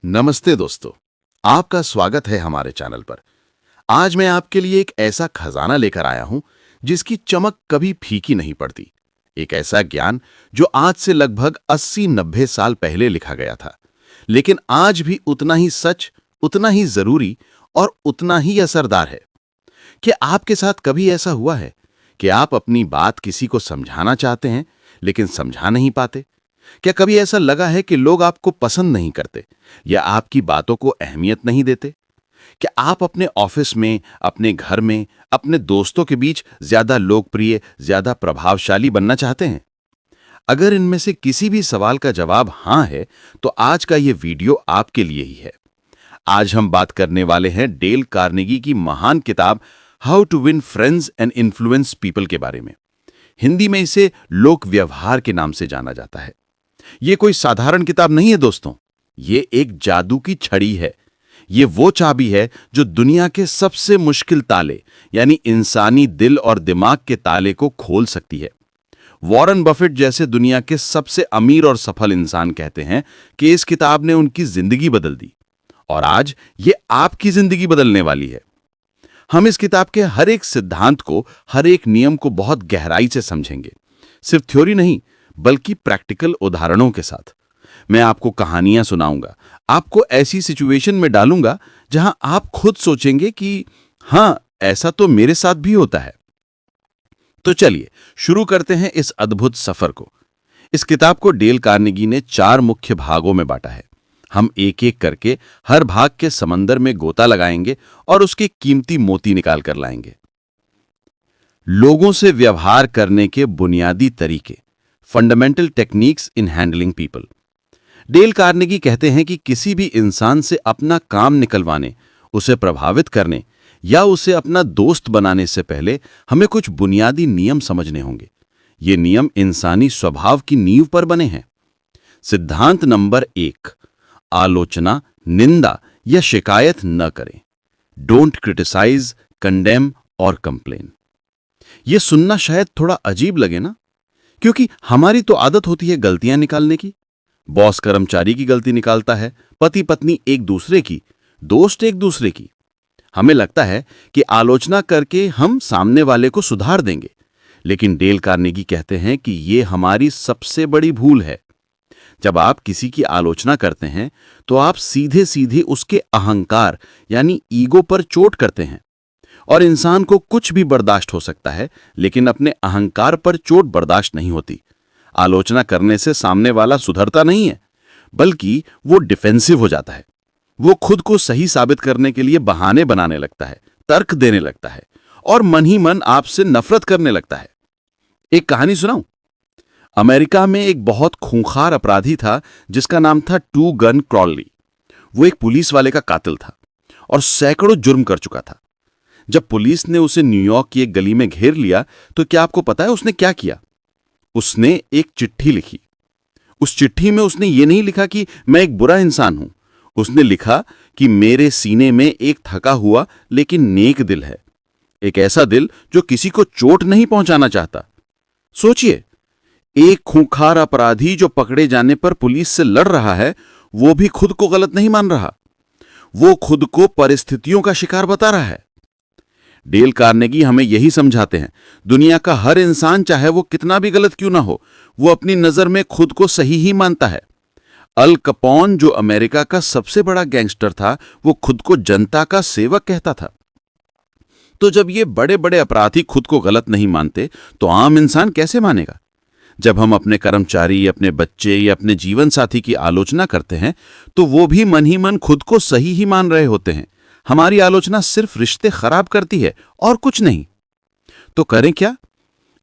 नमस्ते दोस्तों, आपका स्वागत है हमारे चैनल पर। आज मैं आपके लिए एक ऐसा खजाना लेकर आया हूं जिसकी चमक कभी फीकी नहीं पड़ती। एक ऐसा ज्ञान जो आज से लगभग 80-90 साल पहले लिखा गया था, लेकिन आज भी उतना ही सच, उतना ही जरूरी और उतना ही असरदार है। क्या आपके साथ कभी ऐसा हुआ है कि आप अपनी बात किसी को समझाना चाहते हैं लेकिन समझा नहीं पाते? क्या कभी ऐसा लगा है कि लोग आपको पसंद नहीं करते या आपकी बातों को अहमियत नहीं देते? क्या आप अपने ऑफिस में, अपने घर में, अपने दोस्तों के बीच ज्यादा लोकप्रिय, ज्यादा प्रभावशाली बनना चाहते हैं? अगर इनमें से किसी भी सवाल का जवाब हां है, तो आज का ये वीडियो आपके लिए ही है। आज हम बात करने वाले हैं डेल कार्नेगी की महान किताब how to win friends and influence people के बारे में। हिंदी में इसे लोक व्यवहार के नाम से जाना जाता है। ये कोई साधारण किताब नहीं है दोस्तों, ये एक जादू की छड़ी है। ये वो चाबी है जो दुनिया के सबसे मुश्किल ताले, यानी इंसानी दिल और दिमाग के ताले को खोल सकती है। वॉरेन बफेट जैसे दुनिया के सबसे अमीर और सफल इंसान कहते हैं कि इस किताब ने उनकी जिंदगी बदल दी, और आज ये आपकी जिंदगी बदलने वाली है। हम इस किताब के हर एक सिद्धांत को, हर एक नियम को बहुत गहराई से समझेंगे, सिर्फ थ्योरी नहीं बल्कि प्रैक्टिकल उदाहरणों के साथ। मैं आपको कहानियां सुनाऊंगा, आपको ऐसी सिचुएशन में डालूंगा जहां आप खुद सोचेंगे कि हां, ऐसा तो मेरे साथ भी होता है। तो चलिए शुरू करते हैं इस अद्भुत सफर को। इस किताब को डेल कार्नेगी ने 4 मुख्य भागों में बांटा है। हम एक एक करके हर भाग के समंदर में गोता लगाएंगे और उसके कीमती मोती निकाल कर लाएंगे। लोगों से व्यवहार करने के बुनियादी तरीके, fundamental techniques in handling people. Del Carnegie कहते हैं कि किसी भी इंसान से अपना काम निकलवाने, उसे प्रभावित करने या उसे अपना दोस्त बनाने से पहले हमें कुछ बुनियादी नियम समझने होंगे। ये नियम इंसानी स्वभाव की नींव पर बने हैं। सिद्धांत नंबर 1, आलोचना, निंदा या शिकायत न करें। डोंट क्रिटिसाइज, कंडेम और कंप्लेन। यह सुनना शायद थोड़ा अजीब लगे ना, क्योंकि हमारी तो आदत होती है गलतियां निकालने की। बॉस कर्मचारी की गलती निकालता है, पति पत्नी एक दूसरे की, दोस्त एक दूसरे की। हमें लगता है कि आलोचना करके हम सामने वाले को सुधार देंगे, लेकिन डेल कार्नेगी कहते हैं कि यह हमारी सबसे बड़ी भूल है। जब आप किसी की आलोचना करते हैं तो आप सीधे सीधे उसके अहंकार यानी ईगो पर चोट करते हैं। और इंसान को कुछ भी बर्दाश्त हो सकता है, लेकिन अपने अहंकार पर चोट बर्दाश्त नहीं होती। आलोचना करने से सामने वाला सुधरता नहीं है, बल्कि वो डिफेंसिव हो जाता है। वो खुद को सही साबित करने के लिए बहाने बनाने लगता है, तर्क देने लगता है और मन ही मन आपसे नफरत करने लगता है। एक कहानी सुनाऊं? अमेरिका में एक बहुत खूंखार अपराधी था जिसका नाम था टू गन क्रॉली। वो एक पुलिस वाले का कातिल था और सैकड़ों जुर्म कर चुका था। जब पुलिस ने उसे न्यूयॉर्क की एक गली में घेर लिया, तो क्या आपको पता है उसने क्या किया? उसने एक चिट्ठी लिखी। उस चिट्ठी में उसने ये नहीं लिखा कि मैं एक बुरा इंसान हूं। उसने लिखा कि मेरे सीने में एक थका हुआ लेकिन नेक दिल है, एक ऐसा दिल जो किसी को चोट नहीं पहुंचाना चाहता। सोचिए, एक खूंखार अपराधी जो पकड़े जाने पर पुलिस से लड़ रहा है, वो भी खुद को गलत नहीं मान रहा। वो खुद को परिस्थितियों का शिकार बता रहा है। डेल कार्नेगी हमें यही समझाते हैं, दुनिया का हर इंसान, चाहे वो कितना भी गलत क्यों ना हो, वो अपनी नजर में खुद को सही ही मानता है। अल कपोन, जो अमेरिका का सबसे बड़ा गैंगस्टर था, वो खुद को जनता का सेवक कहता था। तो जब ये बड़े बड़े अपराधी खुद को गलत नहीं मानते, तो आम इंसान कैसे मानेगा? जब हम अपने कर्मचारी, अपने बच्चे या अपने जीवन साथी की आलोचना करते हैं, तो वो भी मन ही मन खुद को सही ही मान रहे होते हैं। हमारी आलोचना सिर्फ रिश्ते खराब करती है और कुछ नहीं। तो करें क्या?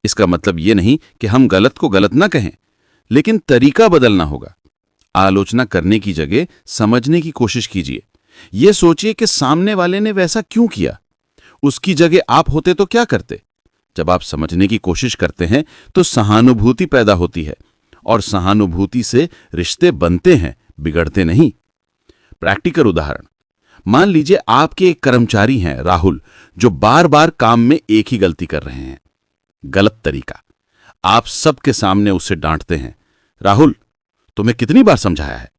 इसका मतलब यह नहीं कि हम गलत को गलत ना कहें, लेकिन तरीका बदलना होगा। आलोचना करने की जगह समझने की कोशिश कीजिए। यह सोचिए कि सामने वाले ने वैसा क्यों किया। उसकी जगह आप होते तो क्या करते? जब आप समझने की कोशिश करते हैं तो सहानुभूति पैदा होती है, और सहानुभूति से रिश्ते बनते हैं, बिगड़ते नहीं। प्रैक्टिकल उदाहरण, मान लीजिए आपके एक कर्मचारी हैं राहुल, जो बार बार काम में एक ही गलती कर रहे हैं। गलत तरीका, आप सबके सामने उसे डांटते हैं, राहुल तुम्हें कितनी बार समझाया है,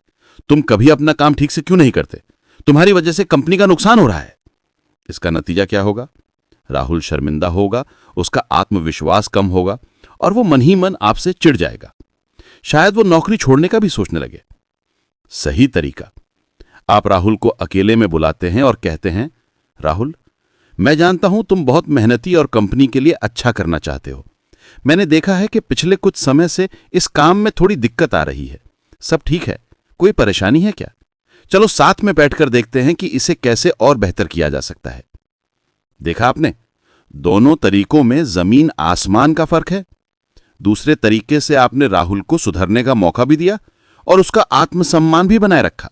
तुम कभी अपना काम ठीक से क्यों नहीं करते? तुम्हारी वजह से कंपनी का नुकसान हो रहा है। इसका नतीजा क्या होगा? राहुल शर्मिंदा होगा, उसका आत्मविश्वास कम होगा और वो मन ही मन आपसे चिढ़ जाएगा। शायद वो नौकरी छोड़ने का भी सोचने लगे। सही तरीका, आप राहुल को अकेले में बुलाते हैं और कहते हैं, राहुल, मैं जानता हूं तुम बहुत मेहनती और कंपनी के लिए अच्छा करना चाहते हो। मैंने देखा है कि पिछले कुछ समय से इस काम में थोड़ी दिक्कत आ रही है। सब ठीक है? कोई परेशानी है क्या? चलो साथ में बैठकर देखते हैं कि इसे कैसे और बेहतर किया जा सकता है। देखा आपने, दोनों तरीकों में जमीन आसमान का फर्क है। दूसरे तरीके से आपने राहुल को सुधरने का मौका भी दिया और उसका आत्मसम्मान भी बनाए रखा।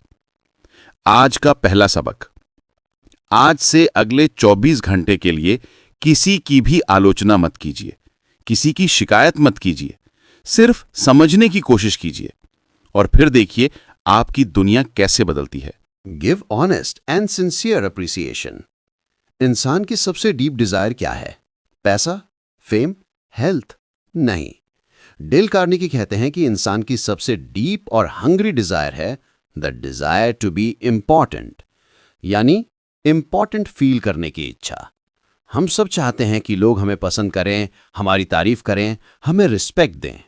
आज का पहला सबक, आज से अगले 24 घंटे के लिए किसी की भी आलोचना मत कीजिए, किसी की शिकायत मत कीजिए, सिर्फ समझने की कोशिश कीजिए और फिर देखिए आपकी दुनिया कैसे बदलती है। Give honest and sincere appreciation. इंसान की सबसे डीप डिजायर क्या है? पैसा, फेम, हेल्थ? नहीं। डेल कार्नेगी कहते हैं कि इंसान की सबसे डीप और हंग्री डिजायर है the desire to be important, यानी इंपॉर्टेंट फील करने की इच्छा। हम सब चाहते हैं कि लोग हमें पसंद करें, हमारी तारीफ करें, हमें रिस्पेक्ट दें।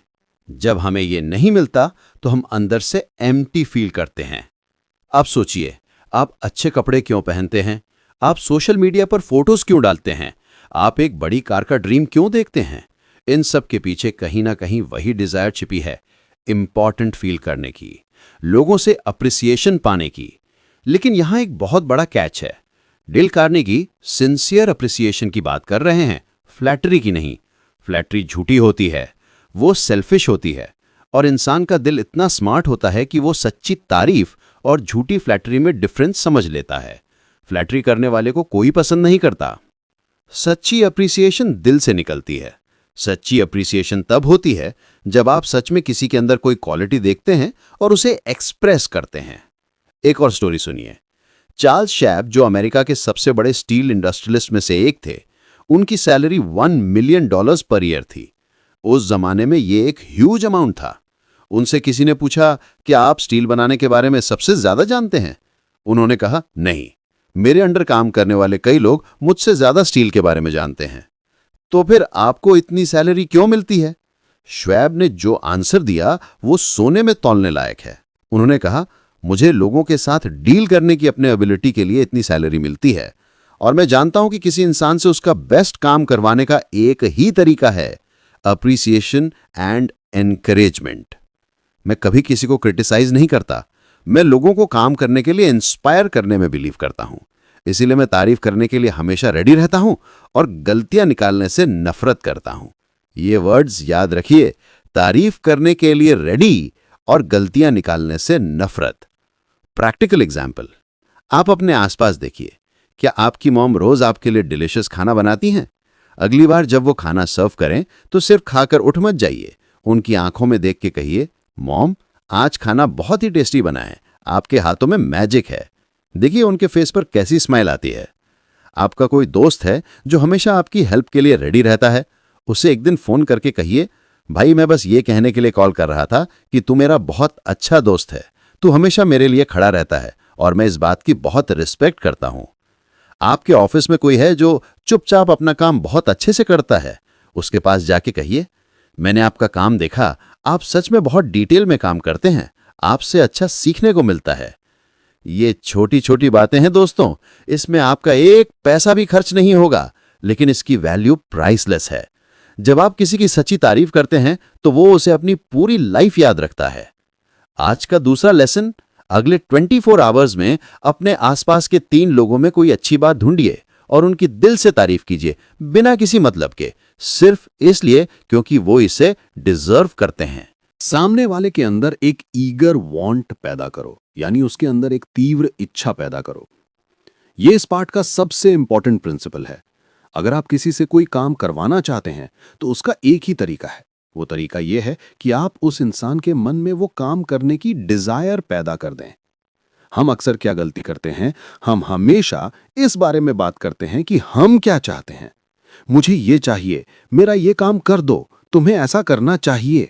जब हमें ये नहीं मिलता तो हम अंदर से एम्प्टी फील करते हैं। अब सोचिए, आप अच्छे कपड़े क्यों पहनते हैं? आप सोशल मीडिया पर फोटोज क्यों डालते हैं? आप एक बड़ी कार का ड्रीम क्यों देखते हैं? इन सब के पीछे कहीं ना कहीं वही डिजायर छिपी है, इंपॉर्टेंट फील करने की, लोगों से अप्रिसिएशन पाने की। लेकिन यहां एक बहुत बड़ा कैच है। डेल कार्नेगी सिंसियर अप्रिसिएशन की बात कर रहे हैं, फ्लैटरी की नहीं। फ्लैटरी झूठी होती है, वो सेल्फिश होती है और इंसान का दिल इतना स्मार्ट होता है कि वो सच्ची तारीफ और झूठी फ्लैटरी में डिफरेंस समझ लेता है। फ्लैटरी करने वाले को कोई पसंद नहीं करता। सच्ची अप्रिसिएशन दिल से निकलती है। सच्ची अप्रिसिएशन तब होती है जब आप सच में किसी के अंदर कोई क्वालिटी देखते हैं और उसे एक्सप्रेस करते हैं। एक और स्टोरी सुनिए। चार्ल्स शैप, जो अमेरिका के सबसे बड़े स्टील इंडस्ट्रियलिस्ट में से एक थे, उनकी सैलरी $1 मिलियन पर ईयर थी। उस जमाने में ये एक ह्यूज अमाउंट था। उनसे किसी ने पूछा, क्या आप स्टील बनाने के बारे में सबसे ज्यादा जानते हैं? उन्होंने कहा, नहीं, मेरे अंडर काम करने वाले कई लोग मुझसे ज्यादा स्टील के बारे में जानते हैं। तो फिर आपको इतनी सैलरी क्यों मिलती है? श्वेब ने जो आंसर दिया वो सोने में तौलने लायक है। उन्होंने कहा, मुझे लोगों के साथ डील करने की अपने एबिलिटी के लिए इतनी सैलरी मिलती है और मैं जानता हूं कि किसी इंसान से उसका बेस्ट काम करवाने का एक ही तरीका है, अप्रिसिएशन एंड एनकरेजमेंट। मैं कभी किसी को क्रिटिसाइज नहीं करता। मैं लोगों को काम करने के लिए इंस्पायर करने में बिलीव करता हूं। इसीलिए मैं तारीफ करने के लिए हमेशा रेडी रहता हूं और गलतियां निकालने से नफरत करता हूं। ये वर्ड्स याद रखिए, तारीफ करने के लिए रेडी और गलतियां निकालने से नफरत। प्रैक्टिकल एग्जाम्पल, आप अपने आसपास देखिए। क्या आपकी मॉम रोज आपके लिए डिलिशियस खाना बनाती हैं? अगली बार जब वो खाना सर्व करें तो सिर्फ खाकर उठ मत जाइए। उनकी आंखों में देख के कहिए, मॉम, आज खाना बहुत ही टेस्टी बना है, आपके हाथों में मैजिक है। देखिए उनके फेस पर कैसी स्माइल आती है। आपका कोई दोस्त है जो हमेशा आपकी हेल्प के लिए रेडी रहता है, उसे एक दिन फोन करके कहिए, भाई मैं बस ये कहने के लिए कॉल कर रहा था कि तू मेरा बहुत अच्छा दोस्त है, तू हमेशा मेरे लिए खड़ा रहता है और मैं इस बात की बहुत रिस्पेक्ट करता हूं। आपके ऑफिस में कोई है जो चुपचाप अपना काम बहुत अच्छे से करता है, उसके पास जाके कहिए, मैंने आपका काम देखा, आप सच में बहुत डिटेल में काम करते हैं, आपसे अच्छा सीखने को मिलता है। ये छोटी छोटी बातें हैं दोस्तों, इसमें आपका एक पैसा भी खर्च नहीं होगा, लेकिन इसकी वैल्यू प्राइसलेस है। जब आप किसी की सच्ची तारीफ करते हैं तो वो उसे अपनी पूरी लाइफ याद रखता है। आज का दूसरा लेसन, अगले 24 आवर्स में अपने आसपास के 3 लोगों में कोई अच्छी बात ढूंढिए और उनकी दिल से तारीफ कीजिए, बिना किसी मतलब के, सिर्फ इसलिए क्योंकि वो इसे डिजर्व करते हैं। सामने वाले के अंदर एक ईगर वांट पैदा करो, यानी उसके अंदर एक तीव्र इच्छा पैदा करो। ये इस पार्ट का सबसे इंपॉर्टेंट प्रिंसिपल है। अगर आप किसी से कोई काम करवाना चाहते हैं तो उसका एक ही तरीका है। वो तरीका यह है कि आप उस इंसान के मन में वो काम करने की डिजायर पैदा कर दें। हम अक्सर क्या गलती करते हैं, हम हमेशा इस बारे में बात करते हैं कि हम क्या चाहते हैं। मुझे ये चाहिए, मेरा ये काम कर दो, तुम्हें ऐसा करना चाहिए।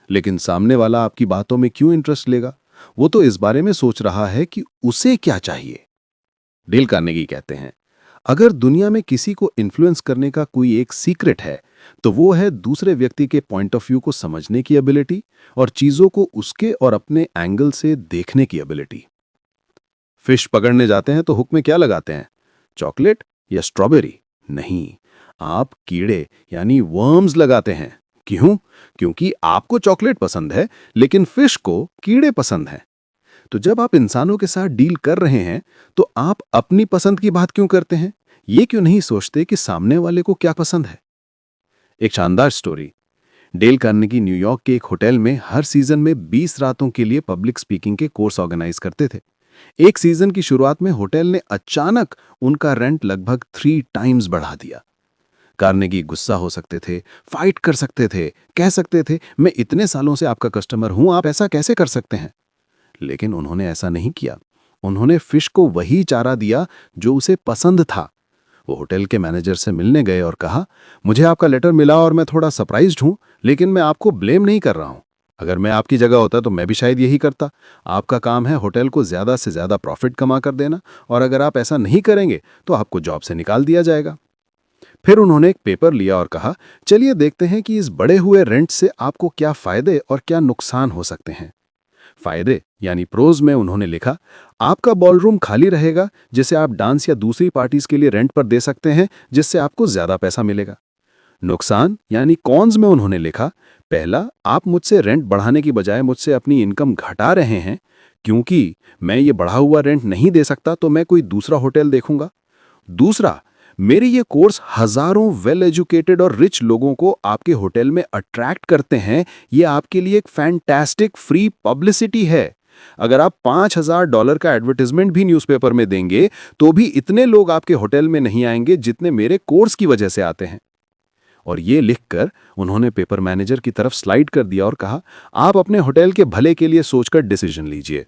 लेकिन सामने वाला आपकी बातों में क्यों इंटरेस्ट लेगा? वो तो इस बारे में सोच रहा है कि उसे क्या चाहिए। डेल कार्नेगी कहते हैं, अगर दुनिया में किसी को इन्फ्लुएंस करने का कोई एक सीक्रेट है तो वो है दूसरे व्यक्ति के पॉइंट ऑफ व्यू को समझने की एबिलिटी और चीजों को उसके और अपने एंगल से देखने की एबिलिटी। फिश पकड़ने जाते हैं तो हुक में क्या लगाते हैं, चॉकलेट या स्ट्रॉबेरी? नहीं, आप कीड़े यानी वर्म्स लगाते हैं। क्यों? क्योंकि आपको चॉकलेट पसंद है लेकिन फिश को कीड़े पसंद हैं। तो जब आप इंसानों के साथ डील कर रहे हैं तो आप अपनी पसंद की बात क्यों करते हैं? ये क्यों नहीं सोचते कि सामने वाले को क्या पसंद है? एक शानदार स्टोरी। डेल कार्नेगी न्यूयॉर्क के एक होटल में हर सीजन में 20 रातों के लिए पब्लिक स्पीकिंग के कोर्स ऑर्गेनाइज करते थे। एक सीजन की शुरुआत में होटल ने अचानक उनका रेंट लगभग 3 टाइम्स बढ़ा दिया। कार्नेगी गुस्सा हो सकते थे, फाइट कर सकते थे, कह सकते थे मैं इतने सालों से आपका कस्टमर हूं, आप ऐसा कैसे कर सकते हैं? लेकिन उन्होंने ऐसा नहीं किया। उन्होंने फिश को वही चारा दिया जो उसे पसंद था। वो होटल के मैनेजर से मिलने गए और कहा, मुझे आपका लेटर मिला और मैं थोड़ा सरप्राइज्ड हूं, लेकिन मैं आपको ब्लेम नहीं कर रहा हूं। अगर मैं आपकी जगह होता तो मैं भी शायद यही करता। आपका काम है होटल को ज्यादा से ज्यादा प्रॉफिट कमा कर देना, और अगर आप ऐसा नहीं करेंगे तो आपको जॉब से निकाल दिया जाएगा। फिर उन्होंने एक पेपर लिया और कहा, चलिए देखते हैं कि इस बढ़े हुए रेंट से आपको क्या फायदे और क्या नुकसान हो सकते हैं। फायदे यानी प्रोज में उन्होंने लिखा, आपका बॉलरूम खाली रहेगा जिसे आप डांस या दूसरी पार्टीज के लिए रेंट पर दे सकते हैं, जिससे आपको ज्यादा पैसा मिलेगा। नुकसान यानी कॉन्स में उन्होंने लिखा, पहला, आप मुझसे रेंट बढ़ाने की बजाय मुझसे अपनी इनकम घटा रहे हैं। क्योंकि मैं ये बढ़ा हुआ रेंट नहीं दे सकता तो मैं कोई दूसरा होटल देखूंगा। दूसरा, मेरे ये कोर्स हजारों वेल एजुकेटेड और रिच लोगों को आपके होटल में अट्रैक्ट करते हैं। ये आपके लिए एक फैंटास्टिक फ्री पब्लिसिटी है। अगर आप $5,000 का एडवर्टाइजमेंट भी न्यूज़पेपर में देंगे तो भी इतने लोग आपके होटल में नहीं आएंगे जितने मेरे कोर्स की वजह से आते हैं। और ये लिखकर उन्होंने पेपर मैनेजर की तरफ स्लाइड कर दिया और कहा, आप अपने होटल के भले के लिए सोचकर डिसीजन लीजिए।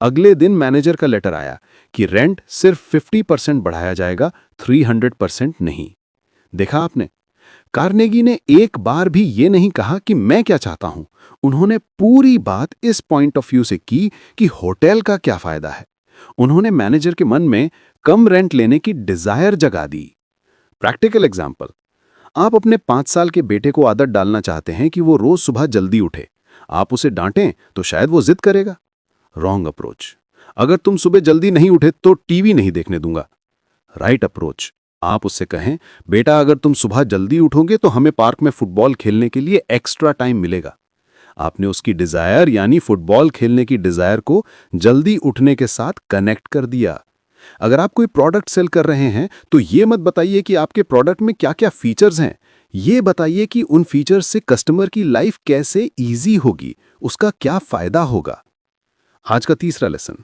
अगले दिन मैनेजर का लेटर आया कि रेंट सिर्फ 50% बढ़ाया जाएगा, 300% नहीं। देखा आपने, कार्नेगी ने एक बार भी ये नहीं कहा कि मैं क्या चाहता हूं। उन्होंने पूरी बात इस पॉइंट ऑफ व्यू से की कि होटल का क्या फायदा है। उन्होंने मैनेजर के मन में कम रेंट लेने की डिजायर जगा दी। प्रैक्टिकल एग्जाम्पल, आप अपने 5 साल के बेटे को आदत डालना चाहते हैं कि वो रोज सुबह जल्दी उठे। आप उसे डांटें तो शायद वो जिद करेगा। रॉन्ग अप्रोच, अगर तुम सुबह जल्दी नहीं उठे तो टीवी नहीं देखने दूंगा। राइट अप्रोच, आप उससे कहें, बेटा अगर तुम सुबह जल्दी उठोगे तो हमें पार्क में फुटबॉल खेलने के लिए एक्स्ट्रा टाइम मिलेगा। आपने उसकी डिजायर यानी फुटबॉल खेलने की डिजायर को जल्दी उठने के साथ कनेक्ट कर दिया। अगर आप कोई प्रोडक्ट सेल कर रहे हैं तो ये मत बताइए कि आपके प्रोडक्ट में क्या क्या फीचर्स हैं। ये बताइए कि उन फीचर्स से कस्टमर की लाइफ कैसे इजी होगी, उसका क्या फायदा होगा। आज का तीसरा लेसन,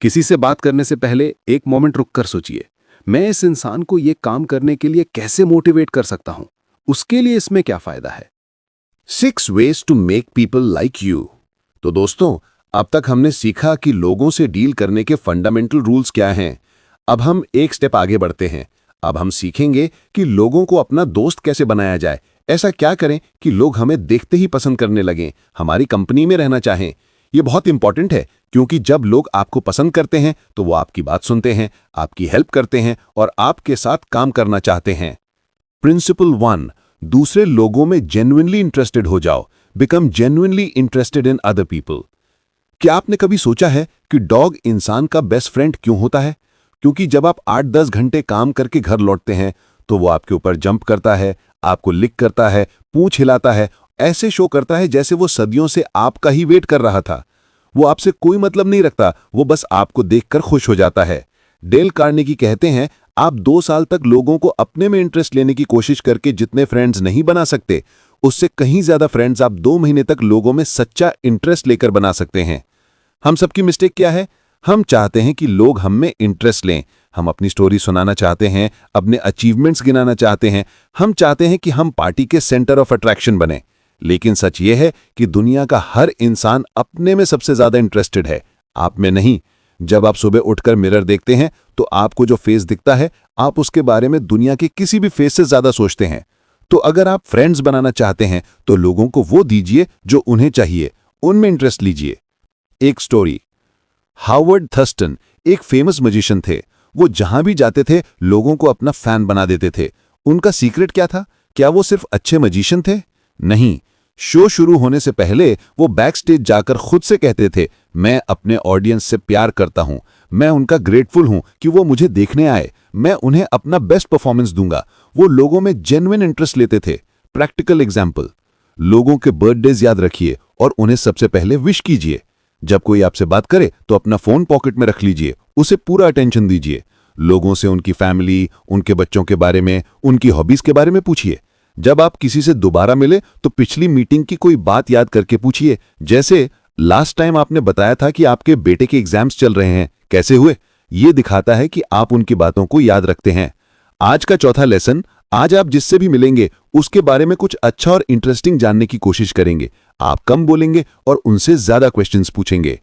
किसी से बात करने से पहले एक मोमेंट रुककर सोचिए, मैं इस इंसान को यह काम करने के लिए कैसे मोटिवेट कर सकता हूं, उसके लिए इसमें क्या फायदा है। 6 ways to make people like you। तो दोस्तों, अब तक हमने सीखा कि लोगों से डील करने के फंडामेंटल रूल्स क्या हैं। अब हम एक स्टेप आगे बढ़ते हैं। अब हम सीखेंगे कि लोगों को अपना दोस्त कैसे बनाया जाए। ऐसा क्या करें कि लोग हमें देखते ही पसंद करने लगें, हमारी कंपनी में रहना चाहें। ये बहुत इंपॉर्टेंट है क्योंकि जब लोग आपको पसंद करते हैं तो वो आपकी बात सुनते हैं, आपकी हेल्प करते हैं और आपके साथ काम करना चाहते हैं। प्रिंसिपल 1, दूसरे लोगों में जेन्युइनली इंटरेस्टेड हो जाओ। Become genuinely interested in other people. क्या आपने कभी सोचा है कि डॉग इंसान का बेस्ट फ्रेंड क्यों होता है? क्योंकि जब आप 8-10 घंटे काम करके घर लौटते हैं तो वो आपके ऊपर जंप करता है, आपको लिक करता है, पूंछ हिलाता है, ऐसे शो करता है जैसे वो सदियों से आपका ही वेट कर रहा था। वो आपसे कोई मतलब नहीं रखता, वो बस आपको देखकर खुश हो जाता है। डेल कार्नेगी कहते हैं, आप 2 साल तक लोगों को अपने में इंटरेस्ट लेने की कोशिश करके जितने फ्रेंड्स नहीं बना सकते, उससे कहीं ज्यादा फ्रेंड्स आप 2 महीने तक लोगों में सच्चा इंटरेस्ट लेकर बना सकते हैं। हम सबकी मिस्टेक क्या है? हम चाहते हैं कि लोग हम में इंटरेस्ट लें। हम अपनी स्टोरी सुनाना चाहते हैं, अपने अचीवमेंट्स गिनाना चाहते हैं। हम चाहते हैं कि हम पार्टी के सेंटर ऑफ अट्रैक्शन बने। लेकिन सच ये है कि दुनिया का हर इंसान अपने में सबसे ज्यादा इंटरेस्टेड है, आप में नहीं। जब आप सुबह उठकर मिरर देखते हैं तो आपको जो फेस दिखता है, आप उसके बारे में दुनिया के किसी भी फेस से ज्यादा सोचते हैं। तो अगर आप फ्रेंड्स बनाना चाहते हैं तो लोगों को वो दीजिए जो उन्हें चाहिए, उनमें इंटरेस्ट लीजिए। एक स्टोरी। हावर्ड थर्स्टन एक फेमस मैजिशियन थे। वो जहां भी जाते थे लोगों को अपना फैन बना देते थे। उनका सीक्रेट क्या था? क्या वो सिर्फ अच्छे मैजिशियन थे? नहीं। शो शुरू होने से पहले वो बैक स्टेज जाकर खुद से कहते थे, मैं अपने ऑडियंस से प्यार करता हूं, मैं उनका ग्रेटफुल हूं कि वो मुझे देखने आए, मैं उन्हें अपना बेस्ट परफॉर्मेंस दूंगा। वो लोगों में जेन्युइन इंटरेस्ट लेते थे। प्रैक्टिकल एग्जाम्पल, लोगों के बर्थडेज याद रखिए और उन्हें सबसे पहले विश कीजिए। जब कोई आपसे बात करे तो अपना फोन पॉकेट में रख लीजिए, उसे पूरा अटेंशन दीजिए। लोगों से उनकी फैमिली, उनके बच्चों के बारे में, उनकी हॉबीज के बारे में पूछिए। जब आप किसी से दोबारा मिले तो पिछली मीटिंग की कोई बात याद करके पूछिए, जैसे लास्ट टाइम आपने बताया था कि आपके बेटे के एग्जाम्स चल रहे हैं, कैसे हुए? ये दिखाता है कि आप उनकी बातों को याद रखते हैं। आज का चौथा लेसन, आज आप जिससे भी मिलेंगे उसके बारे में कुछ अच्छा और इंटरेस्टिंग जानने की कोशिश करेंगे। आप कम बोलेंगे और उनसे ज्यादा क्वेश्चंस पूछेंगे।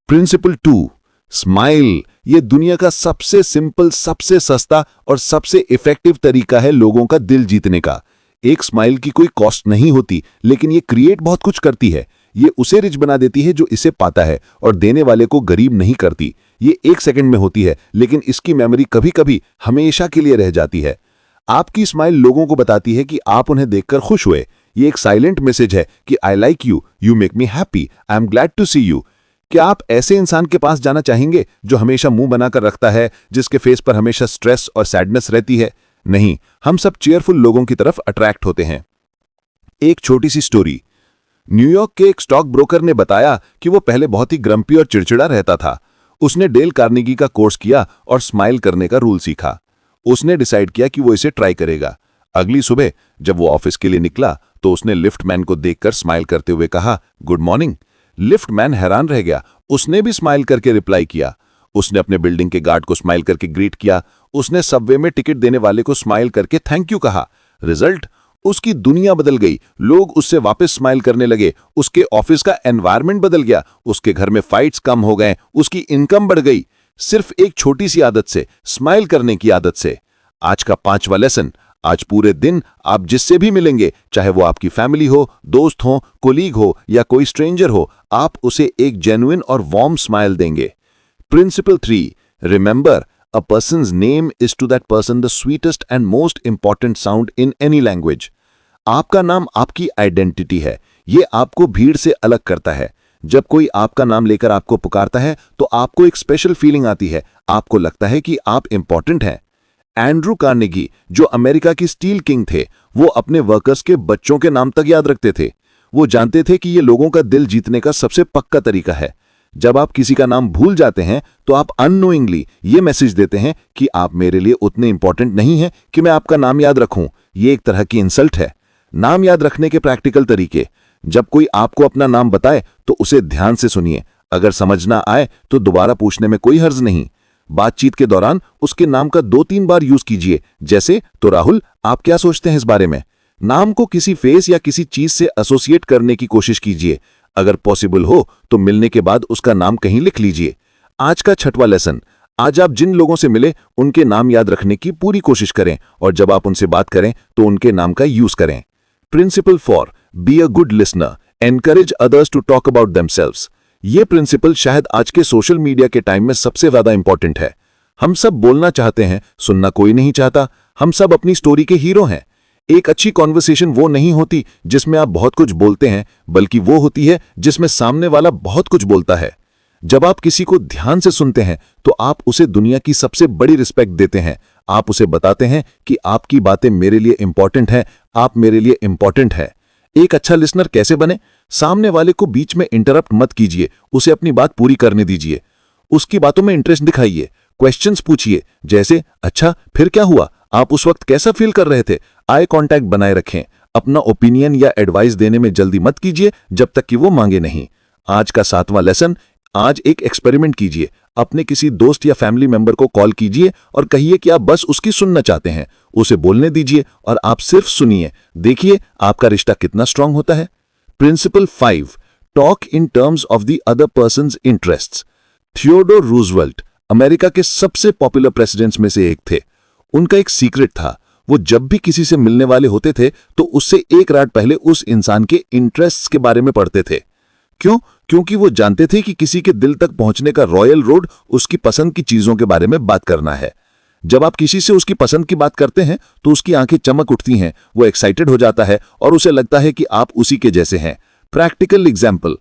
Principle 2, smile. ये दुनिया का सबसे सिंपल, सबसे सस्ता और सबसे इफेक्टिव तरीका है लोगों का दिल जीतने का। एक स्माइल की कोई कॉस्ट नहीं होती, लेकिन ये क्रिएट बहुत कुछ करती है। ये उसे रिच बना देती है जो इसे पाता है और देने वाले को गरीब नहीं करती। ये 1 सेकंड में होती है, लेकिन इसकी मेमोरी कभी कभी हमेशा के लिए रह जाती है। आपकी स्माइल लोगों को बताती है कि आप उन्हें देखकर खुश हुए। ये एक साइलेंट मैसेज है कि I like you, you make me happy, I am glad to see you. क्या आप ऐसे इंसान के पास जाना चाहेंगे जो हमेशा मुंह बनाकर रखता है, जिसके फेस पर हमेशा स्ट्रेस और सैडनेस रहती है? नहीं, हम सब चेयरफुल लोगों की तरफ अट्रैक्ट होते हैं। एक छोटी सी स्टोरी। न्यूयॉर्क के एक स्टॉक ब्रोकर ने बताया कि वो पहले बहुत ही ग्रम्पी और चिड़चिड़ा रहता था। उसने डेल कार्नेगी का कोर्स किया और स्माइल करने का रूल सीखा। उसने डिसाइड किया कि वो इसे ट्राई करेगा। अगली सुबह जब वो ऑफिस के लिए निकला तो उसने लिफ्टमैन को देखकर स्माइल करते हुए कहा, गुड मॉर्निंग। लिफ्टमैन हैरान रह गया। उसने भी स्माइल करके रिप्लाई किया। उसने अपने बिल्डिंग के गार्ड को स्माइल करके ग्रीट किया। उसने सबवे में टिकट देने वाले को स्माइल करके थैंक यू कहा। रिजल्ट, उसकी दुनिया बदल गई। लोग उससे वापस स्माइल करने लगे। उसके ऑफिस का एनवायरनमेंट बदल गया। उसके घर में फाइट्स कम हो गए। उसकी इनकम बढ़ गई, सिर्फ एक छोटी सी आदत से, स्माइल करने की आदत से। आज का 5वां लेसन, आज पूरे दिन आप जिससे भी मिलेंगे, चाहे वो आपकी फैमिली हो, दोस्त हो, कोलीग हो या कोई स्ट्रेंजर हो, आप उसे एक जेन्युइन और वार्म स्माइल देंगे। Principle 3, remember, a person's name is to that person the sweetest and most important sound in any language. आपका नाम आपकी आइडेंटिटी है। ये आपको भीड़ से अलग करता है। जब कोई आपका नाम लेकर आपको पुकारता है तो आपको एक स्पेशल फीलिंग आती है। आपको लगता है कि आप इंपॉर्टेंट हैं। एंड्रू कार्नेगी, जो अमेरिका की स्टील किंग थे, वो अपने वर्कर्स के बच्चों के नाम तक याद रखते थे। वो जानते थे कि ये लोगों का दिल जीतने का सबसे पक्का तरीका है। जब आप किसी का नाम भूल जाते हैं तो आप अननोइंगली ये मैसेज देते हैं कि आप मेरे लिए उतने इंपॉर्टेंट नहीं हैं कि मैं आपका नाम याद रखूं। ये एक तरह की इंसल्ट है। नाम याद रखने के प्रैक्टिकल तरीके। जब कोई आपको अपना नाम बताए तो उसे ध्यान से सुनिए। अगर समझ ना आए तो दोबारा पूछने में कोई हर्ज नहीं। बातचीत के दौरान उसके नाम का 2-3 बार यूज कीजिए, जैसे, तो राहुल, आप क्या सोचते हैं इस बारे में? नाम को किसी फेस या किसी चीज से एसोसिएट करने की कोशिश कीजिए। अगर पॉसिबल हो तो मिलने के बाद उसका नाम कहीं लिख लीजिए। आज का 6वां लेसन, आज आप जिन लोगों से मिले उनके नाम याद रखने की पूरी कोशिश करें और जब आप उनसे बात करें तो उनके नाम का यूज करें। Principle 4, be a good listener, encourage others to talk about themselves. ये प्रिंसिपल शायद आज के सोशल मीडिया के टाइम में सबसे ज्यादा इंपॉर्टेंट है। हम सब बोलना चाहते हैं, सुनना कोई नहीं चाहता। हम सब अपनी स्टोरी के हीरो हैं। एक अच्छी कॉन्वर्सेशन वो नहीं होती जिसमें आप बहुत कुछ बोलते हैं, बल्कि वो होती है जिसमें सामने वाला बहुत कुछ बोलता है। जब आप किसी को ध्यान से सुनते हैं तो आप उसे दुनिया की सबसे बड़ी रिस्पेक्ट देते हैं। आप उसे बताते हैं कि आपकी बातें मेरे लिए इंपॉर्टेंट हैं, आप मेरे लिए इंपॉर्टेंट है। एक अच्छा लिसनर कैसे बने? सामने वाले को बीच में इंटरप्ट मत कीजिए, उसे अपनी बात पूरी करने दीजिए। उसकी बातों में इंटरेस्ट दिखाइए, क्वेश्चंस पूछिए, जैसे, अच्छा फिर क्या हुआ, आप उस वक्त कैसा फील कर रहे थे? आई कांटेक्ट बनाए रखें। अपना ओपिनियन या एडवाइस देने में जल्दी मत कीजिए जब तक कि वो मांगे नहीं। आज का 7वां लेसन, आज एक एक्सपेरिमेंट कीजिए। अपने किसी दोस्त या फैमिली मेंबर को कॉल कीजिए और कहिए कि आप बस उसकी सुनना चाहते हैं। उसे बोलने दीजिए और आप सिर्फ सुनिए। देखिए आपका रिश्ता कितना स्ट्रांग होता है। Principle 5, talk in terms of the other person's interests. Theodore Roosevelt America के सबसे पॉपुलर प्रेसिडेंट्स में से एक थे। उनका एक सीक्रेट था, वो जब भी किसी से मिलने वाले होते थे तो उससे एक रात पहले उस इंसान के इंटरेस्ट्स के बारे में पढ़ते थे। क्यों? क्योंकि वो जानते थे कि किसी के दिल तक पहुंचने का रॉयल रोड उसकी पसंद की चीजों के बारे में बात करना है। जब आप किसी से उसकी पसंद की बात करते हैं तो उसकी आंखें चमक उठती हैं, वो एक्साइटेड हो जाता है और उसे लगता है कि आप उसी के जैसे हैं। प्रैक्टिकल एग्जाम्पल,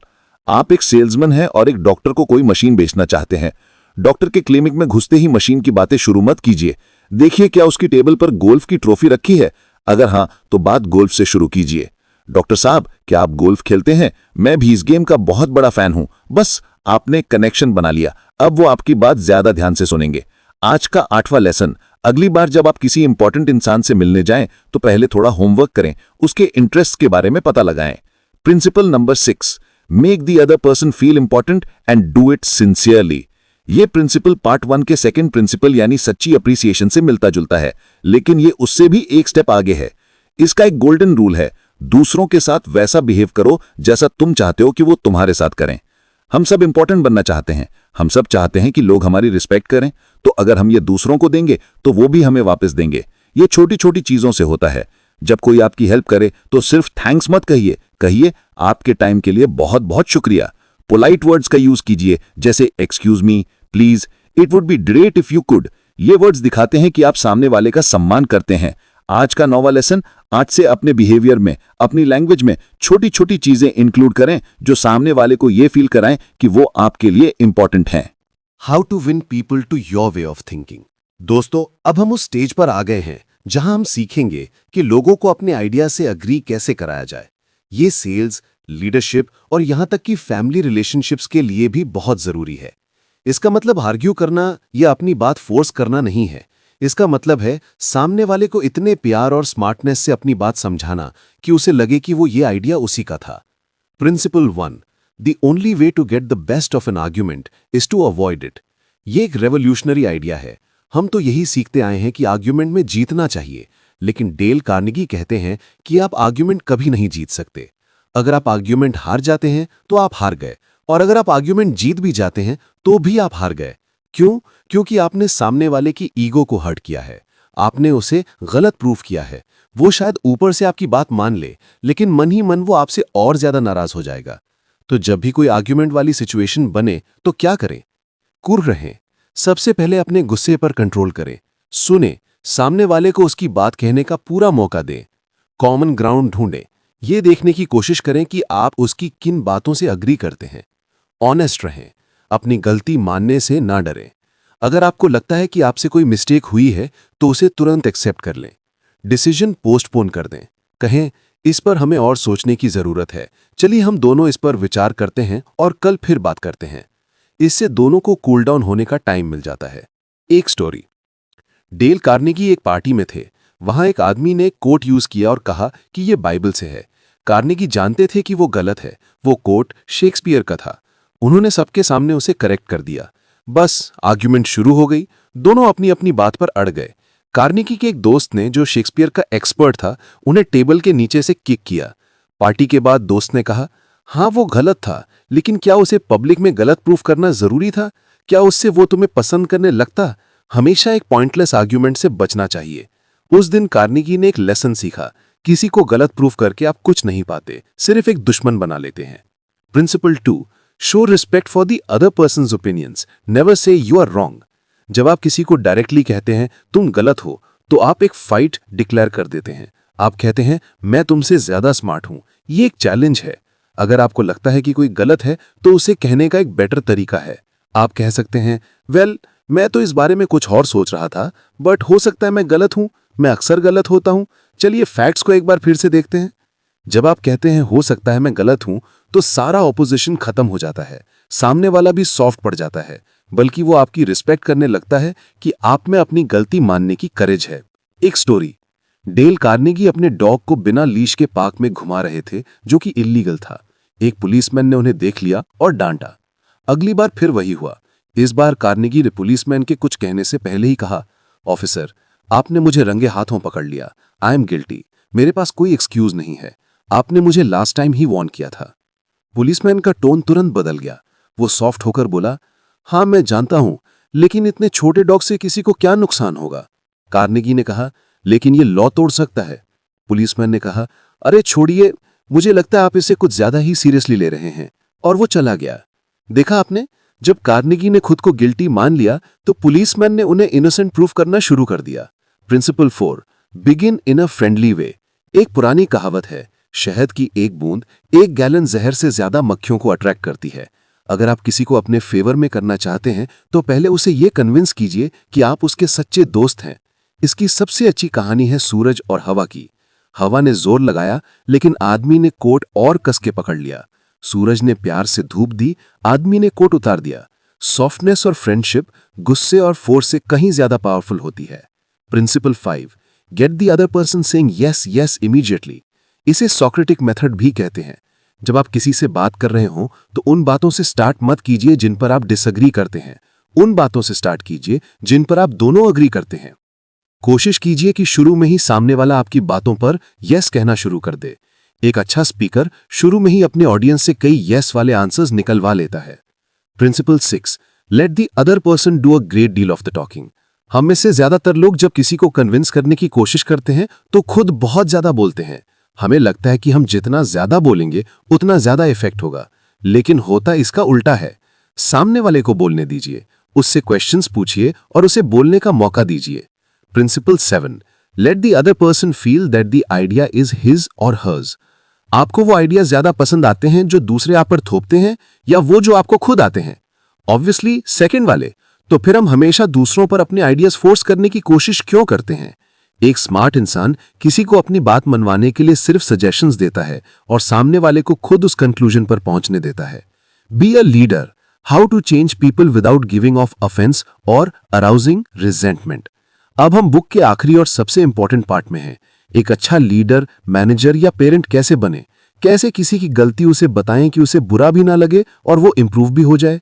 आप एक सेल्समैन हैं और एक डॉक्टर को कोई मशीन बेचना चाहते हैं। डॉक्टर के क्लिनिक में घुसते ही मशीन की बातें शुरू मत कीजिए। देखिए क्या उसकी टेबल पर गोल्फ की ट्रॉफी रखी है? अगर हां तो बात गोल्फ से शुरू कीजिए। डॉक्टर साहब, क्या आप गोल्फ खेलते हैं? मैं भी इस गेम का बहुत बड़ा फैन हूं। बस आपने कनेक्शन बना लिया। अब वो आपकी बात ज्यादा ध्यान से सुनेंगे। आज का 8वां लेसन, अगली बार जब आप किसी इंपॉर्टेंट इंसान से मिलने जाएं तो पहले थोड़ा होमवर्क करें, उसके इंटरेस्ट के बारे में पता लगाएं। Principle number 6, make the other person feel important and do it sincerely. ये प्रिंसिपल पार्ट 1 के सेकंड प्रिंसिपल यानी सच्ची अप्रिसिएशन से मिलता जुलता है, लेकिन ये उससे भी एक स्टेप आगे है। इसका एक गोल्डन रूल है, दूसरों के साथ वैसा बिहेव करो जैसा तुम चाहते हो कि वो तुम्हारे साथ करें। हम सब इंपॉर्टेंट बनना चाहते हैं, हम सब चाहते हैं कि लोग हमारी रिस्पेक्ट करें, तो अगर हम ये दूसरों को देंगे तो वो भी हमें वापस देंगे। ये छोटी छोटी चीजों से होता है। जब कोई आपकी हेल्प करे तो सिर्फ थैंक्स मत कहिए, कहिए आपके टाइम के लिए बहुत बहुत शुक्रिया। पोलाइट वर्ड्स का यूज कीजिए, जैसे excuse me, please, it would be great if you could. ये वर्ड्स दिखाते हैं कि आप सामने वाले का सम्मान करते हैं। आज का 9वां लेसन, आज से अपने बिहेवियर में, अपनी लैंग्वेज में छोटी छोटी चीजें इंक्लूड करें जो सामने वाले को ये फील कराएं कि वो आपके लिए इंपॉर्टेंट हैं। How to win people to your way of thinking. दोस्तों, अब हम उस स्टेज पर आ गए हैं जहां हम सीखेंगे कि लोगों को अपने आइडिया से अग्री कैसे कराया जाए। ये सेल्स, लीडरशिप और यहां तक कि फैमिली रिलेशनशिप्स के लिए भी बहुत जरूरी है। इसका मतलब आर्ग्यू करना या अपनी बात फोर्स करना नहीं है। इसका मतलब है सामने वाले को इतने प्यार और स्मार्टनेस से अपनी बात समझाना कि उसे लगे कि वो ये आइडिया उसी का था। Principle 1, the only way to get the best of an argument is to avoid it. ये एक रेवोल्यूशनरी आइडिया है। हम तो यही सीखते आए हैं कि आर्ग्यूमेंट में जीतना चाहिए, लेकिन डेल कार्नेगी कहते हैं कि आप आर्ग्यूमेंट कभी नहीं जीत सकते। अगर आप आर्ग्यूमेंट हार जाते हैं तो आप हार गए, और अगर आप आर्ग्यूमेंट जीत भी जाते हैं तो भी आप हार गए। क्यों? क्योंकि आपने सामने वाले की ईगो को हर्ट किया है, आपने उसे गलत प्रूफ किया है। वो शायद ऊपर से आपकी बात मान ले, लेकिन मन ही मन वो आपसे और ज्यादा नाराज हो जाएगा। तो जब भी कोई आर्ग्यूमेंट वाली सिचुएशन बने तो क्या करें? कुर रहें। सबसे पहले अपने गुस्से पर कंट्रोल करें, सुने, सामने वाले को उसकी बात कहने का पूरा मौका दें। कॉमन ग्राउंड ढूंढें, ये देखने की कोशिश करें कि आप उसकी किन बातों से अग्री करते हैं। ऑनेस्ट रहें, अपनी गलती मानने से ना डरें। अगर आपको लगता है कि आपसे कोई मिस्टेक हुई है तो उसे तुरंत एक्सेप्ट कर लें। डिसीजन पोस्टपोन कर दें, कहें इस पर हमें और सोचने की जरूरत है, चलिए हम दोनों इस पर विचार करते हैं और कल फिर बात करते हैं। इससे दोनों को कूल डाउन होने का टाइम मिल जाता है। एक स्टोरी, डेल कार्नेगी एक पार्टी में थे। वहां एक आदमी ने कोट यूज किया और कहा कि यह बाइबल से है। कार्नेगी जानते थे कि वो गलत है, वो कोट शेक्सपियर का था। उन्होंने सबके सामने उसे करेक्ट कर दिया। बस आर्ग्यूमेंट शुरू हो गई, दोनों अपनी अपनी बात पर अड़ गए। कार्नेगी के एक दोस्त ने, जो शेक्सपियर का एक्सपर्ट था, उन्हें टेबल के नीचे से किक किया। पार्टी के बाद दोस्त ने कहा, हाँ वो गलत था, लेकिन क्या उसे पब्लिक में गलत प्रूफ करना जरूरी था? क्या उससे वो तुम्हें पसंद करने लगता? हमेशा एक पॉइंटलेस आर्ग्यूमेंट से बचना चाहिए। उस दिन कार्नेगी ने एक लेसन सीखा, किसी को गलत प्रूफ करके आप कुछ नहीं पाते, सिर्फ एक दुश्मन बना लेते हैं। Principle 2, show respect for the other person's opinions, never say you are wrong. जब आप किसी को डायरेक्टली कहते हैं तुम गलत हो, तो आप एक फाइट डिक्लेयर कर देते हैं। आप कहते हैं मैं तुमसे ज्यादा स्मार्ट हूं। ये एक चैलेंज है। अगर आपको लगता है कि कोई गलत है तो उसे कहने का एक बेटर तरीका है। आप कह सकते हैं, वेल मैं तो इस बारे में कुछ और सोच रहा था, बट हो सकता है मैं गलत हूं, मैं अक्सर गलत होता हूं, चलिए फैक्ट्स को एक बार फिर से देखते हैं। जब आप कहते हैं हो सकता है मैं गलत हूं, तो सारा ऑपोजिशन खत्म हो जाता है। सामने वाला भी सॉफ्ट पड़ जाता है, बल्कि वो आपकी रिस्पेक्ट करने लगता है कि आप में अपनी गलती मानने की करेज है। एक स्टोरी, डेल कार्नेगी अपने डॉग को बिना लीश के पार्क में घुमा रहे थे, जो कि इल्लीगल था। एक पुलिसमैन ने उन्हें देख लिया और डांटा। अगली बार फिर वही हुआ। इस बार कार्नेगी ने पुलिसमैन के कुछ कहने से पहले ही कहा, ऑफिसर आपने मुझे रंगे हाथों पकड़ लिया, आई एम गिल्टी, मेरे पास कोई एक्सक्यूज नहीं है, आपने मुझे लास्ट टाइम ही वॉर्न किया था। पुलिसमैन का टोन तुरंत बदल गया। वो सॉफ्ट होकर बोला, हाँ मैं जानता हूं, लेकिन इतने छोटे डॉग से किसी को क्या नुकसान होगा? कार्नेगी ने कहा, लेकिन ये लॉ तोड़ सकता है। पुलिसमैन ने कहा, अरे छोड़िए, मुझे लगता है आप इसे कुछ ज्यादा ही सीरियसली ले रहे हैं। और वो चला गया। देखा आपने, जब कार्नेगी ने खुद को गिल्टी मान लिया तो पुलिसमैन ने उन्हें इनोसेंट प्रूफ करना शुरू कर दिया। Principle 4, begin in a friendly way. एक पुरानी कहावत है, शहद की एक बूंद 1 गैलन जहर से ज्यादा मक्खियों को अट्रैक्ट करती है। अगर आप किसी को अपने फेवर में करना चाहते हैं तो पहले उसे ये कन्विंस कीजिए कि आप उसके सच्चे दोस्त हैं। इसकी सबसे अच्छी कहानी है सूरज और हवा की। हवा ने जोर लगाया लेकिन आदमी ने कोट और कस के पकड़ लिया। सूरज ने प्यार से धूप दी, आदमी ने कोट उतार दिया। सॉफ्टनेस और फ्रेंडशिप गुस्से और फोर्स से कहीं ज्यादा पावरफुल होती है। Principle 5, get the other person saying yes yes immediately. इसे सॉक्रेटिक मेथड भी कहते हैं। जब आप किसी से बात कर रहे हो तो उन बातों से स्टार्ट मत कीजिए जिन पर आप डिसएग्री करते हैं। उन बातों से स्टार्ट कीजिए जिन पर आप दोनों अग्री करते हैं। कोशिश कीजिए कि शुरू में ही सामने वाला आपकी बातों पर यस कहना शुरू कर दे। एक अच्छा स्पीकर शुरू में ही अपने ऑडियंस से कई यस वाले आंसर्स निकलवा लेता है। Principle 6, let the other person do a great deal of the talking. हम में से ज्यादातर लोग जब किसी को कन्विंस करने की कोशिश करते हैं तो खुद बहुत ज्यादा बोलते हैं। हमें लगता है कि हम जितना ज्यादा बोलेंगे उतना ज्यादा इफेक्ट होगा, लेकिन होता इसका उल्टा है। सामने वाले को बोलने दीजिए, उससे क्वेश्चंस पूछिए और उसे बोलने का मौका दीजिए। Principle 7, let the other person feel that the idea is his और हर्स। आपको वो आइडिया ज्यादा पसंद आते हैं जो दूसरे आप पर थोपते हैं या वो जो आपको खुद आते हैं? ऑब्वियसली सेकंड वाले। तो फिर हम हमेशा दूसरों पर अपने आइडियाज फोर्स करने की कोशिश क्यों करते हैं? एक स्मार्ट इंसान किसी को अपनी बात मनवाने के लिए सिर्फ सजेशंस देता है और सामने वाले को खुद उस कंक्लूजन पर पहुंचने देता है। Be a leader, how to change people without giving of offense और अराउजिंग रिजेंटमेंट। अब हम बुक के आखिरी और सबसे इंपॉर्टेंट पार्ट में हैं। एक अच्छा लीडर, मैनेजर या पेरेंट कैसे बने? कैसे किसी की गलती उसे बताएं कि उसे बुरा भी ना लगे और वो इंप्रूव भी हो जाए।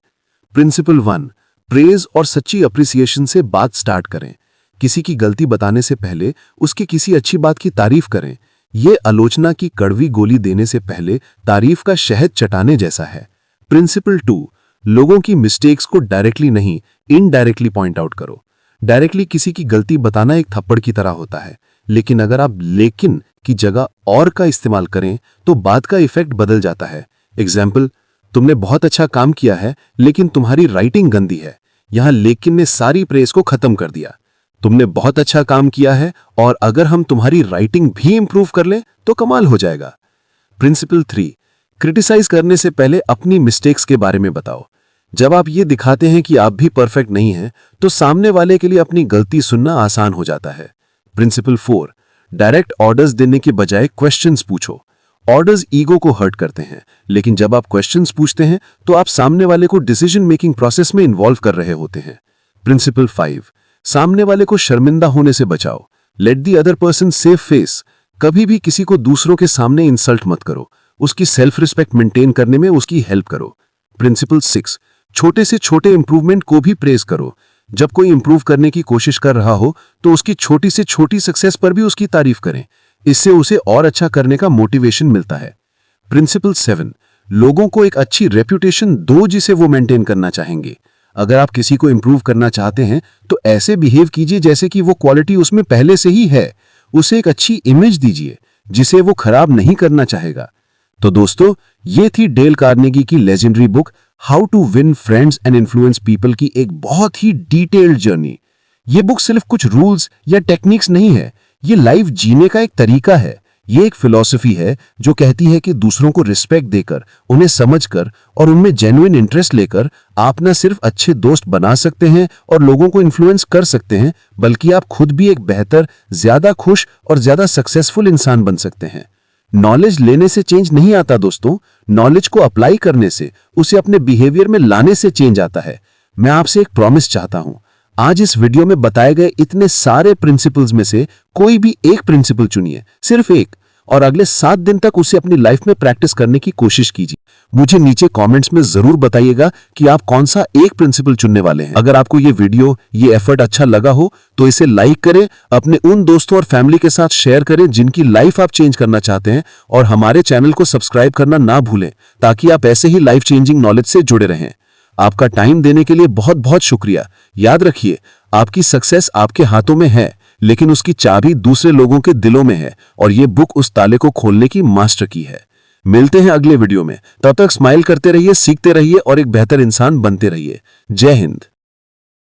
प्रिंसिपल 1, प्रेज और सच्ची अप्रिसिएशन से बात स्टार्ट करें। किसी की गलती बताने से पहले उसकी किसी अच्छी बात की तारीफ करें। यह आलोचना की कड़वी गोली देने से पहले तारीफ का शहद चटाने जैसा है। प्रिंसिपल 2, लोगों की मिस्टेक्स को डायरेक्टली नहीं, इनडायरेक्टली पॉइंट आउट करो। डायरेक्टली किसी की गलती बताना एक थप्पड़ की तरह होता है, लेकिन अगर आप लेकिन की जगह और का इस्तेमाल करें तो बात का इफेक्ट बदल जाता है। एग्जाम्पल, तुमने बहुत अच्छा काम किया है लेकिन तुम्हारी राइटिंग गंदी है। यहां लेकिन ने सारी प्रेस को खत्म कर दिया। तुमने बहुत अच्छा काम किया है और अगर हम तुम्हारी राइटिंग भी इंप्रूव कर लें तो कमाल हो जाएगा। प्रिंसिपल 3, क्रिटिसाइज करने से पहले अपनी मिस्टेक्स के बारे में बताओ। जब आप ये दिखाते हैं कि आप भी परफेक्ट नहीं हैं तो सामने वाले के लिए अपनी गलती सुनना आसान हो जाता है। प्रिंसिपल 4, डायरेक्ट ऑर्डर्स देने के बजाय क्वेश्चंस पूछो। ऑर्डर्स ईगो को हर्ट करते हैं, लेकिन जब आप क्वेश्चंस पूछते हैं तो आप सामने वाले को डिसीजन मेकिंग प्रोसेस में इन्वॉल्व कर रहे होते हैं। प्रिंसिपल 5, सामने वाले को शर्मिंदा होने से बचाओ। Late the other person save face. कभी भी किसी को दूसरों के सामने इंसल्ट मत करो, उसकी सेल्फ रिस्पेक्ट मेंटेन करने में उसकी हेल्प करो। प्रिंसिपल 6, छोटे से छोटे इंप्रूवमेंट को भी प्रेज करो। जब कोई इंप्रूव करने की कोशिश कर रहा हो तो उसकी छोटी से छोटी सक्सेस पर भी उसकी तारीफ करें। इससे उसे और अच्छा करने का मोटिवेशन मिलता है। प्रिंसिपल 7, लोगों को एक अच्छी रेप्यूटेशन दो जिसे वो मेंटेन करना चाहेंगे। अगर आप किसी को इंप्रूव करना चाहते हैं तो ऐसे बिहेव कीजिए जैसे कि वो क्वालिटी उसमें पहले से ही है। उसे एक अच्छी इमेज दीजिए जिसे वो खराब नहीं करना चाहेगा। तो दोस्तों, ये थी डेल कार्नेगी की legendary book how to win friends and influence people की एक बहुत ही डिटेल्ड जर्नी। ये बुक सिर्फ कुछ रूल्स या टेक्निक्स नहीं है, ये लाइफ जीने का एक तरीका है। ये एक फिलॉसफी है जो कहती है कि दूसरों को रिस्पेक्ट देकर, उन्हें समझकर और उनमें जेन्युइन इंटरेस्ट लेकर आप न सिर्फ अच्छे दोस्त बना सकते हैं और लोगों को इन्फ्लुएंस कर सकते हैं, बल्कि आप खुद भी एक बेहतर, ज्यादा खुश और ज्यादा सक्सेसफुल इंसान बन सकते हैं। नॉलेज लेने से चेंज नहीं आता दोस्तों, नॉलेज को अप्लाई करने से, उसे अपने बिहेवियर में लाने से चेंज आता है। मैं आपसे एक प्रॉमिस चाहता हूं, आज इस वीडियो में बताए गए इतने सारे प्रिंसिपल्स में से कोई भी एक प्रिंसिपल चुनिए, सिर्फ एक, और अगले 7 दिन तक उसे अपनी लाइफ में प्रैक्टिस करने की कोशिश कीजिए। मुझे नीचे कमेंट्स में जरूर बताइएगा कि आप कौन सा एक प्रिंसिपल चुनने वाले हैं। अगर आपको ये वीडियो, ये एफर्ट अच्छा लगा हो तो इसे लाइक करें, अपने उन दोस्तों और फैमिली के साथ शेयर करें जिनकी लाइफ आप चेंज करना चाहते हैं, और हमारे चैनल को सब्सक्राइब करना ना भूलें ताकि आप ऐसे ही लाइफ चेंजिंग नॉलेज से जुड़े रहें। आपका टाइम देने के लिए बहुत बहुत शुक्रिया। याद रखिए, आपकी सक्सेस आपके हाथों में है, लेकिन उसकी चाबी दूसरे लोगों के दिलों में है, और ये बुक उस ताले को खोलने की मास्टर की है। मिलते हैं अगले वीडियो में। तब तक स्माइल करते रहिए, सीखते रहिए और एक बेहतर इंसान बनते रहिए। जय हिंद।